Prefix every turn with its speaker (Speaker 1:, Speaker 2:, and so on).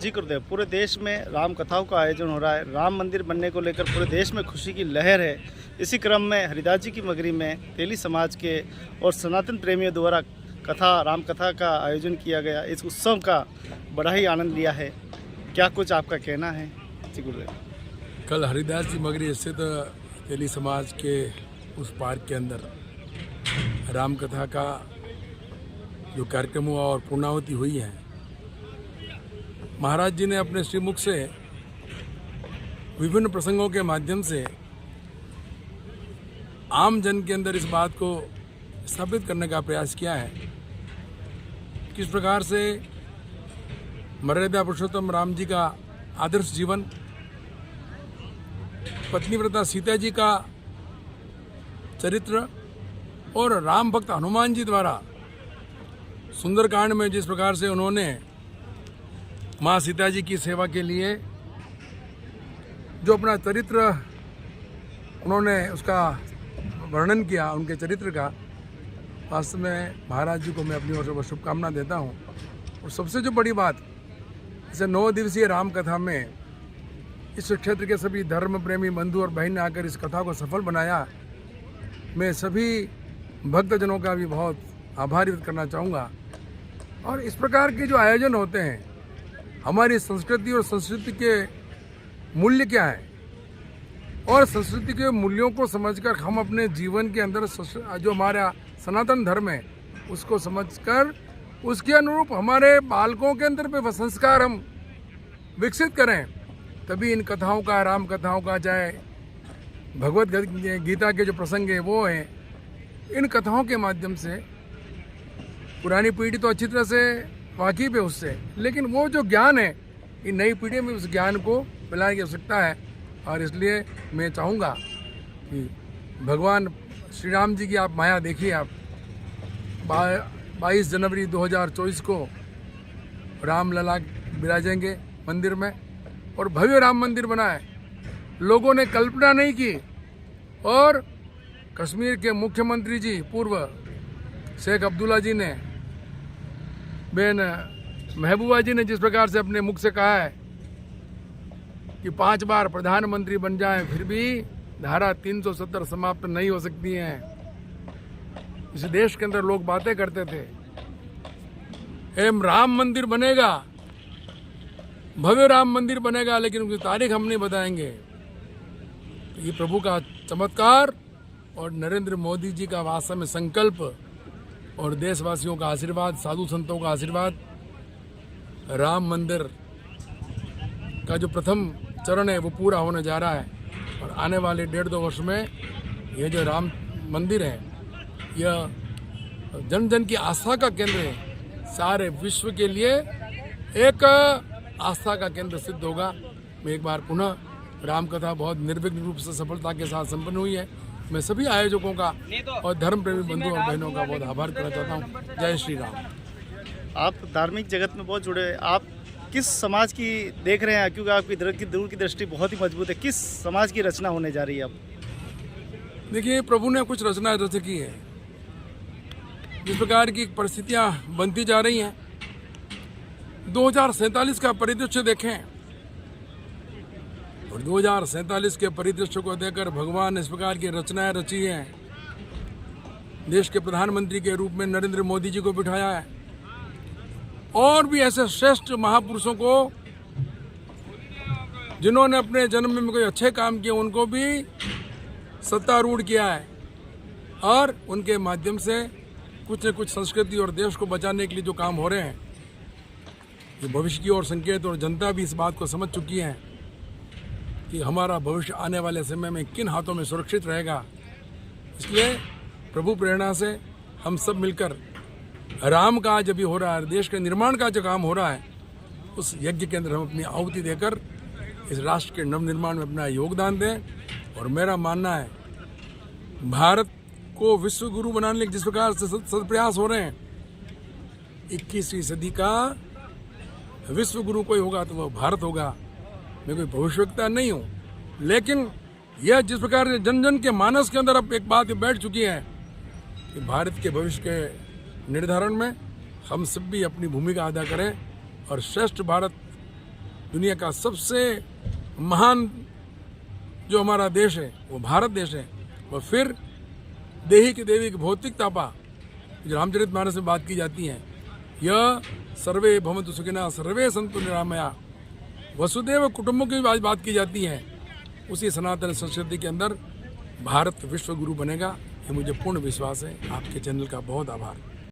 Speaker 1: जी गुरुदेव, पूरे देश में राम कथाओं का आयोजन हो रहा है। राम मंदिर बनने को लेकर पूरे देश में खुशी की लहर है। इसी क्रम में हरिदास जी की मगरी में तेली समाज के और सनातन प्रेमियों द्वारा राम कथा का आयोजन किया गया। इस उत्सव का बड़ा ही आनंद लिया है। क्या कुछ आपका कहना है जी गुरुदेव?
Speaker 2: कल हरिदास जी मगरी स्थित तेली समाज के उस पार्क के अंदर राम कथा का जो कार्यक्रम हुआ और पूर्णाहुति हुई है, महाराज जी ने अपने श्रीमुख से विभिन्न प्रसंगों के माध्यम से आम जन के अंदर इस बात को स्थापित करने का प्रयास किया है। किस प्रकार से मर्यादा पुरुषोत्तम राम जी का आदर्श जीवन, पत्नीव्रता सीता जी का चरित्र और राम भक्त हनुमान जी द्वारा सुंदरकांड में जिस प्रकार से उन्होंने माँ सीता जी की सेवा के लिए जो अपना चरित्र उन्होंने उसका वर्णन किया, उनके चरित्र का, वास्तव में महाराज जी को मैं अपनी ओर से बहुत शुभकामना देता हूँ। और सबसे जो बड़ी बात, इसे 9 दिवसीय राम कथा में इस क्षेत्र के सभी धर्म प्रेमी बंधु और बहन ने आकर इस कथा को सफल बनाया। मैं सभी भक्तजनों का भी बहुत आभार व्यक्त करना चाहूँगा। और इस प्रकार के जो आयोजन होते हैं, हमारी संस्कृति और संस्कृति के मूल्य क्या है, और संस्कृति के मूल्यों को समझकर हम अपने जीवन के अंदर जो हमारा सनातन धर्म है उसको समझकर उसके अनुरूप हमारे बालकों के अंदर पे संस्कार हम विकसित करें, तभी इन कथाओं का, राम कथाओं का, चाहे भगवत गीता के जो प्रसंग है वो हैं, इन कथाओं के माध्यम से पुरानी पीढ़ी तो अच्छी तरह से वाकिफ है उससे, लेकिन वो जो ज्ञान है इन नई पीढ़ी में उस ज्ञान को फैलाने की आवश्यकता है। और इसलिए मैं चाहूँगा कि भगवान श्री राम जी की आप माया देखिए। आप 22 जनवरी 2024 को राम लला विराजेंगे मंदिर में, और भव्य राम मंदिर बना है। लोगों ने कल्पना नहीं की, और कश्मीर के मुख्यमंत्री जी पूर्व शेख अब्दुल्ला जी ने, बहन महबूबा जी ने जिस प्रकार से अपने मुख से कहा है कि 5 बार प्रधानमंत्री बन जाएं फिर भी धारा 370 समाप्त नहीं हो सकती है। इस देश के अंदर लोग बातें करते थे, राम मंदिर बनेगा, भव्य राम मंदिर बनेगा, लेकिन उनकी तारीख हम नहीं बताएंगे। ये प्रभु का चमत्कार और नरेंद्र मोदी जी का वास्तव में संकल्प और देशवासियों का आशीर्वाद, साधु संतों का आशीर्वाद, राम मंदिर का जो प्रथम चरण है वो पूरा होने जा रहा है। और आने वाले 1.5-2 वर्ष में ये जो राम मंदिर है, यह जन जन की आस्था का केंद्र है। सारे विश्व के लिए एक आस्था का केंद्र सिद्ध होगा। मैं एक बार पुनः राम कथा बहुत निर्विघ्न रूप से सफलता के साथ संपन्न हुई है। मैं सभी आयोजकों का और धर्म प्रेमी बंधुओं और बहनों का बहुत आभार करना चाहता हूँ। जय श्री राम।
Speaker 1: आप धार्मिक जगत में बहुत जुड़े हैं, आप किस समाज की देख रहे हैं, क्योंकि आपकी दूर की दृष्टि बहुत ही मजबूत है, किस समाज की रचना होने जा रही है अब?
Speaker 2: देखिए, प्रभु ने कुछ रचनाएं रच की है। जिस प्रकार की परिस्थितियां बनती जा रही हैं, 2047 का परिदृश्य देखें, और 2047 के परिदृश्य को देखकर भगवान ने इस प्रकार की रचनाएं रची हैं। देश के प्रधानमंत्री के रूप में नरेंद्र मोदी जी को बिठाया है, और भी ऐसे श्रेष्ठ महापुरुषों को जिन्होंने अपने जन्म में कोई अच्छे काम किए उनको भी सत्तारूढ़ किया है, और उनके माध्यम से कुछ न कुछ संस्कृति और देश को बचाने के लिए जो काम हो रहे हैं, ये भविष्य की ओर संकेत। और जनता भी इस बात को समझ चुकी है कि हमारा भविष्य आने वाले समय में किन हाथों में सुरक्षित रहेगा। इसलिए प्रभु प्रेरणा से हम सब मिलकर राम का जब भी हो रहा है, देश के निर्माण का जो काम हो रहा है, उस यज्ञ के अंदर हम अपनी आहुति देकर इस राष्ट्र के नवनिर्माण में अपना योगदान दें। और मेरा मानना है, भारत को विश्व गुरु बनाने के जिस प्रकार से सद प्रयास हो रहे हैं, 21वीं सदी का विश्व गुरु कोई होगा तो वह भारत होगा। मैं कोई भविष्यवक्ता नहीं हूँ, लेकिन यह जिस प्रकार से जन जन के मानस के अंदर अब एक बात बैठ चुकी है कि भारत के भविष्य के निर्धारण में हम सब भी अपनी भूमिका अदा करें और श्रेष्ठ भारत दुनिया का सबसे महान जो हमारा देश है वो भारत देश है। और फिर देही की देवी की भौतिकता पा जो रामचरितमानस में बात की जाती है, यह सर्वे भवन्तु सुखिनः सर्वे सन्तु निरामया वसुदेव कुटुंबों की बात की जाती है। उसी सनातन संस्कृति के अंदर भारत विश्व गुरु बनेगा, ये मुझे पूर्ण विश्वास है। आपके चैनल का बहुत आभार।